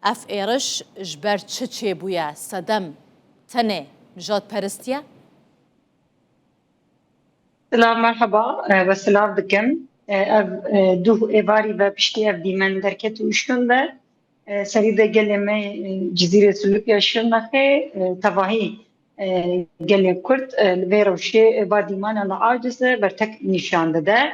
اف ایرش جبر چه بویا صدم تنه نجات پرستیه؟ سلام مرحبا و سلام بكم دو إيفاري بشتي أف ديمان دركت وشون ده سريدة قال ما جزيرة سلوكيا شون نخي تواهي قال كرت الفيرو شيء بعد ديمان أنا عاجزة برتك نشان ده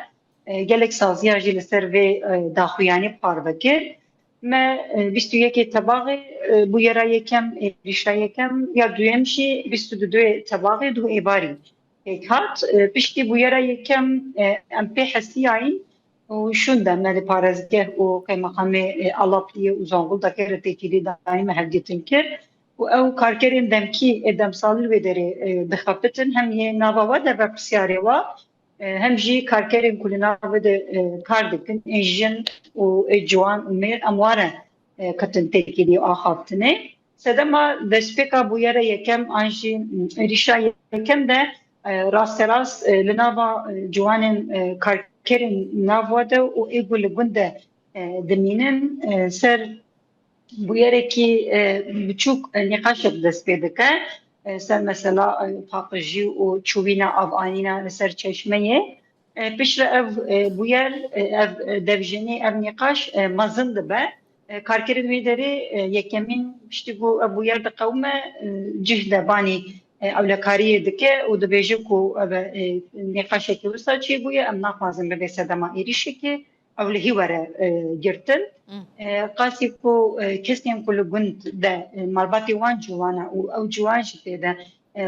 قالك سازيا جيل سيرفي داخوياني باربكر ما بيستو يكي تباغي بويرا يكم ريشا يكم يا دويمشي بيستو دو تباغي دو إيفاري هات پشتی بویرا یکم ام پی حسیاین و شونده مال پارازگه و که مقام آلاپلی و زنگول دکر تکیلی دایم هدیتن کر و او کارکرین دمکی ادم سال و داره بخافتن هم یه نواوا در بسیاری و هم جی کارکرین کلینا و ده کار دکن انجن و جوان و میر امواره کتن تکیلی آخافتنه سدما دسپیکا بویرا یکم آنجی ریشا یکم ده راست لناوا جوانن کارکرین ناوا ده و ایگو لگونده دمینن سر بویره کی بچوک نقاش دست پیدا که سر مثلا پاقجی و چوبینا آب آنینا سر چشمه پیش اف بویر اف دوجنی اف نقاش مزند به کارکرین ویدری یکمین پشتی بویر دقومه جهده بانی اولکاری دکه و دبیجه کو نقاشه که وسط چی بویه ام نخوازم به صدما ایریشه که اولی وره گرتن قاسی کو کسیم کل گند ده مرباطی وان جوانا او جوان شده ده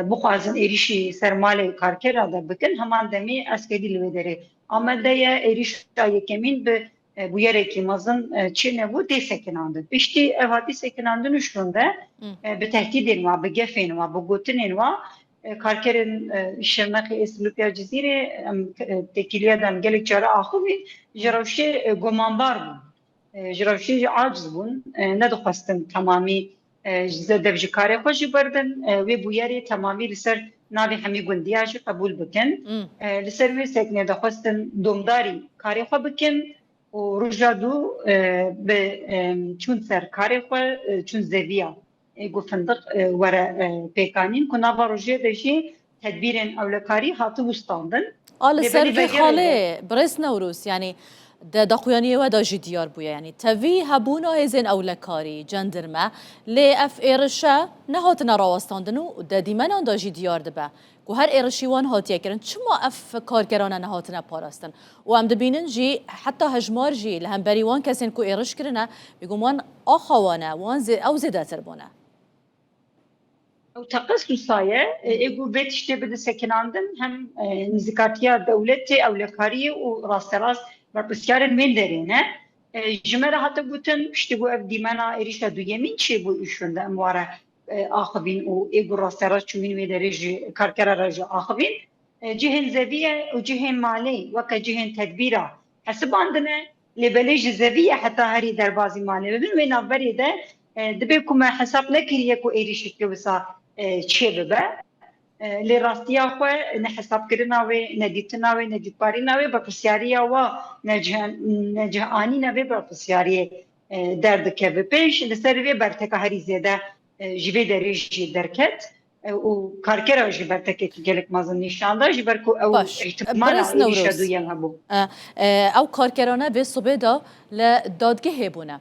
بخوازن ایریشی سرمال کارکر ده بکن همان دمی اسکدی لودره اما ده ایریش یکمین به بویره کی مازن چی نبود دی سکناندن بیشتی اواتی سکناندن اشونده به تهدید و به گفین و به گوتن و کارکرین شرناخی اسلوپیا جزیره تکیلیه دم گلک جرا آخوی جراوشی گمانبار بون جراوشی عاجز بون ندخواستن تمامی دفج کاری خوشی بردن و بویری تمامی لسر ناوی همی گندیاش قبول بکن لسر وی سکنه دخواستن دومداری کاری خو بکن و رجا دو به چون سر کاری خو چون زویا گو فندق ورا پیکانین که ناوا روژه داشی تدبیرن اولکاری هاتو بستاندن آل سر في خاله برس نوروس يعني دا قيانية ودا جي ديار بويا يعني تفي هبونا هزين أولكاري جندرما لي أف إيرشا نهاتنا راوستاندنو دا ديمانا دا جي ديار دبا و هر إيرشي وان هاتيا كرن چما أف كارگرانا نهاتنا پاراستن و هم دبينن جي حتى هجمار جي لهم بري وان كسين كو إيرش كرنا بيقوم وان آخوانا وان أو زيداتر بونا تقص سایه ایگو بیتشته بده سکناندن هم نزدیکاتیا دولت اولکاری و راست راست بر بسیار من درینه جمعه حتی گوتن پشتی گو اف دیمانا ایریشا دویمین چی بو ایشونده امواره آخوین و ایگو راست راست چوین ویدری کارکره راجع آخوین جهن زویه و جهن مالی وکا جهن تدبیره حسب عندنا لبلیج زویه حتی هری در بازی مالی ببین و نابری ده دبی کم حساب نکریه کو ایریشی که وسا چه ببه لی راستیا خو نه حساب کردنا و ندیتنا و ندیتباری و با پسیاریا و نجهانی و با پسیاری درد که به پیش لسری برتک هری زیاده جوی دریجی درکت و کارکر جی برتک که گلک مازن نشانده جی برکو او احتمال ایش دویم هبو او کارکرانه به صبح دا لدادگه هبونه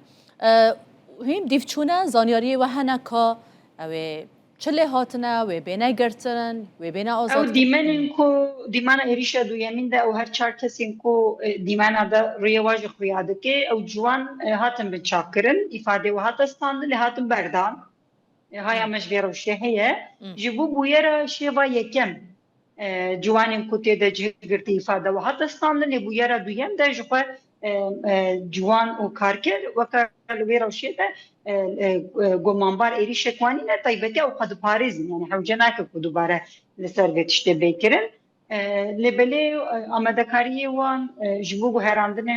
هم دیفچونه زانیاری و هنکا او چله هاتنا و بینه گرتن و بینه آزاد او دیمن کو دیمانا ایریشا دویمین ده او هر چهار کسین کو دیمانا ده ریواج خویاده که او جوان هاتن به چاکرن ifade و هات استاند لهاتن بردان های امش بیروشه هیه جبو بویرا شیوا یکم جوانین کو تیده جگرتی ifade و هات استاند لبویرا دویم ده جخوا جوان و کارکر وکر بیروشه ده گمانبار ایری شکوانی نه طیبتی او قد پاریزن یعنی حوجنا که دوباره لسر ویتشته بیکرن لبلی آمدکاری وان جبوگو هراندن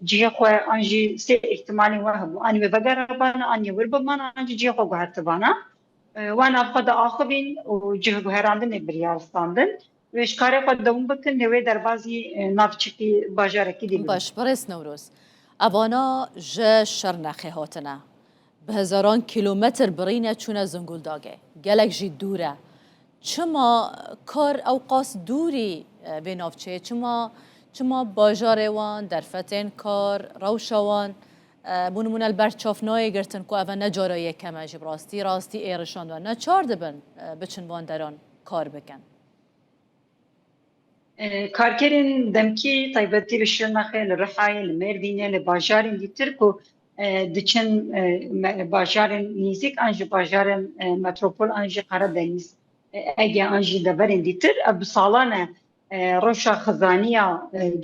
جیه خو آنجی سه احتمالی وهم آنی و بگر بانا آنی ور بمانا آنجی جیه خو گهرت بانا وان افقد آخبین و جیه گو هراندن بریارستاندن و اشکاره خود دوم بکن نوی در بازی نافچکی باجارکی دیگه باش برس نوروز اوانا جه شرنخی هاتنا بهزاران کیلومتر برینه چونه زنگولداگه گلک جی دوره چما کار او قاس دوری به نافچه چما باجار وان درفتن کار روشوان بونمون البرچافنای گرتن کو اول نجارای کمه جب راستی ایرشان و نه چار دبن بچن وان دران کار بکن کارکرین دمکی تایبەتی لە شوێنەخێ لە ڕحایە لە مێردینێ لە باژارên دیتر و diçin bajarên nîzik an ji bajarên metropol an jî qere denîz ege an jî deverên dîtir ev bi salan e roşa xizaniya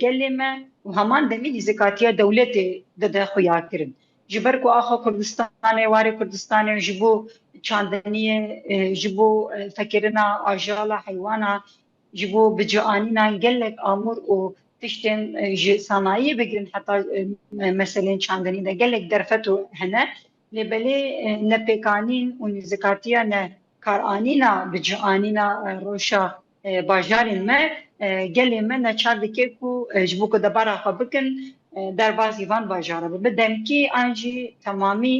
gelê me û heman demî nîzîkatiya dewletê dide xuya kirin ji ber ku axa Kurdistanê warê Kurdistanê ji bo çandiniyê ji bo fekirina ajala heywana ji bo bicanînan gelek amûr û tiştên ji sanayiyê bigirin heta meselên çandinî de gelek derfet û hene lêbelê nepêkanîn û nîzîkatiya ne karanîna bicanîna roşa bajarên me gelê me neçar dike ku ji bo ku debara xwe bikin derbasî van bajara bi demkî an jî temamî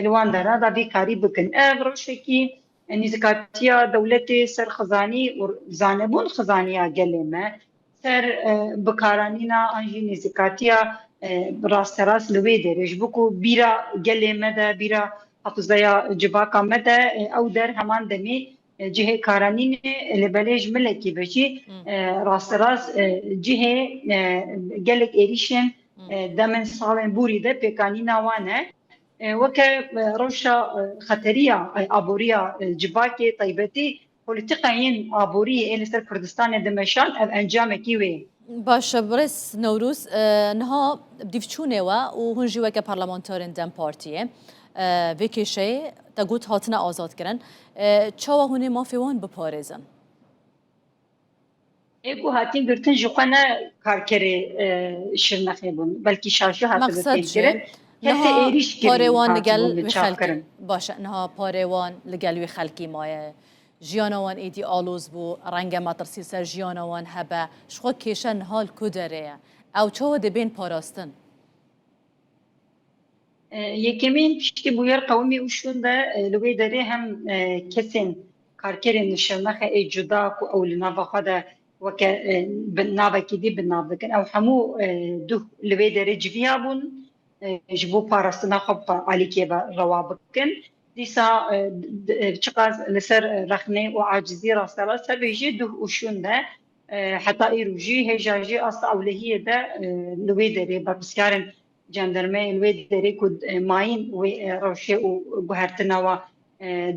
li wan dera da vî karî bikin ev rojekî nîzîkatiya dewletê ser xizanî û zanebûn xizaniya gelê me ser bikaranîna an jî nîzîkatiya rasterast li wê derê ji bo ku bîra gelê me de bîra hafizaya civaka me de ew der heman demê cihê karanînê li belê ji milekî ve jî rasterast cihê gelek êrişên demên salên bûrî de pêkanîna wan e weke roşa xeteriya aboriya civakê taybetî polîtîqayên aboriyê ê li ser Kurdistanê dimeşan ev encamekî wê باشه برس نوروز نها دیفچونه و هون جیوه که پارلمانتارین دم پارتیه وکیشه تا گوت هاتنه آزاد کرن چاوه هونه مافیوان بپارزن اگو هاتین گرتن جوخانه کارکری شرنخی بون بلکی شاشو هاتن مقصد چه؟ کسی ایریش پاروان لگل وی خلکی باشه نها پاروان لگل وی خلکی مایه جیانوان ایدی آلوز بو رنگ مطرسی سر جیانوان هبه شخوا کشن حال کدره او چاوه دبین پاراستن یکمین پشتی بویر قومی اوشون ده لوی داره هم کسین کارکرین شرنخ جدا کو اول نوا خدا وک بناوا کدی بناوا دکن او همو دو لوی داره جویا بون جبو پاراستنا خب علی کی با روا بکن دیسا چقاز لسر رخنه و عاجزی راستلا سبیجی دو اوشون ده حتی ایروجی هجاجی اصلا اولهیه ده لوی داره با بسیارن جندرمه الوی دری کود ماین و روشه و گهرتنا و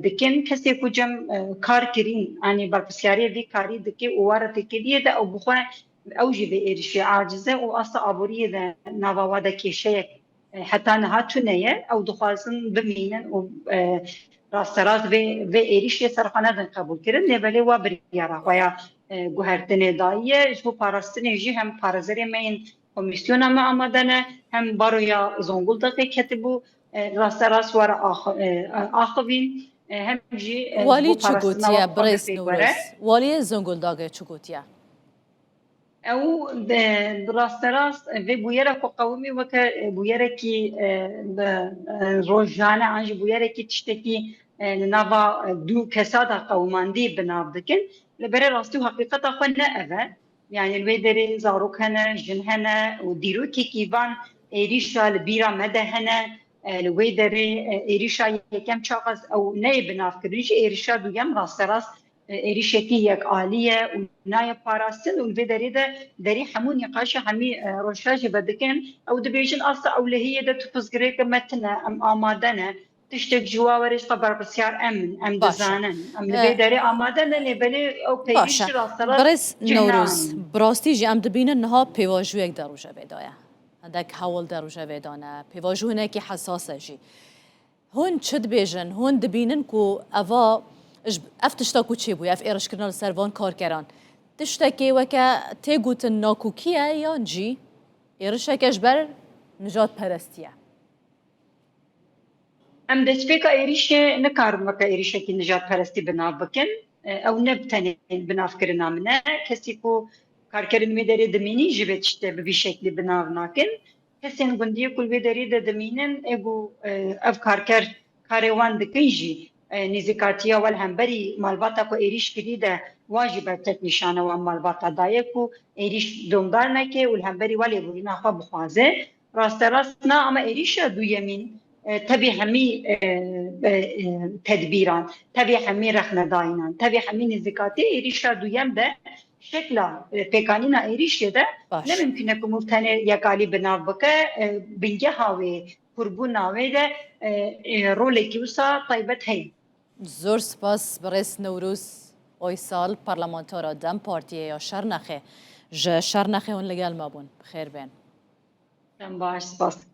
دکن کسی کو جم کار کرین یعنی برپسیاری وی کاری دکی اواره تکیه ده او بخواه اوجی به ایرشی عاجزه و اصلا عبوریه ده نواوا ده کشه حتی نهاتونه او دخوازن بمینن و راستراز و ایرشی سرخانه دن قبول کرن نباله و بریاره خواه گهرتنه دایه جبو پاراستنه جی هم پارازری مین komisyona mı amadane hem baroya Zonguldak'ı ketibu rasteras var ahvin hem jî wali çugotiya brez nuruz wali Zonguldak'ı çugotiya ew rasteras ve bu yere ku qawmî weke bu yere ki rojane an jî bu yere ki tiştekî nava du kesada qawmandî binav dikin li bere rastî û haqiqeta xwe ne ev يعني الويدري زاروك هنا جن هنا وديروكي كيفان إيريشا البيرا مدى هنا الويدري إيريشا يكم شخص أو نايب نافكريش إيريشا دويم راس راس إيريشا كي يك عالية ونايب باراستن والويدري ده داري حمون يقاشا همي روشاج بدكن أو دبيجن أصلا أولهية ده تفزقريك متنا أم آمادنا تشتك جواورش خبر بسیار ام دزانن ام لبیداری آماده نبلی او پیش راستلا برس نوروز براستی جی ام دبینن نها پیواجو یک دروجه بدایه هندک حول دروجه بدانه پیواجو هنکی حساسه جی هون چد بیجن هون دبینن کو اوا افتشتا کو چی بوی اف ایرش کرنال سروان کار کران تشتکی وکا تیگوتن ناکوکیه یا جی ایرشکش بر نجات پرستیه ام دەستپێکە ئێریشێ نەکارم وەکە ئێریشێکی نژاد پەرستی بناو بکەن ئەو نەبتەنێ بنافکردنا منە کەسی و کارکردن وێ دەرێ دمینی ji vê tiştê bi vî şeklî binav nakin kesên gundiyê ku vê derê de dimînin ew ev karker کاروان دکن جی نزیکاتیا ول همبری مالباتا کو ایریش کدی ده واجب تک نشانه و مالباتا دایه کو ایریش دومدار نکه ول همبری ولی بولینا خوا بخوازه راست نه اما ایریش دو یمین تبي همي تدبيران تبي همي رخنداينان تبي همي نزكاتي إيريشا دويم ده شكلا بيكانينا إيريش ده باش لا ممكن أكون مفتنى يقالي بناف بك بنجا هاوي قربون هاوي ده رولي كيوسا طيبت هي زور سپاس برس نوروز اویسال پارلمانتارا دم پارتیه یا شرنخه ج شرنخه اون لگل ما بون بخیر بین باش سپاس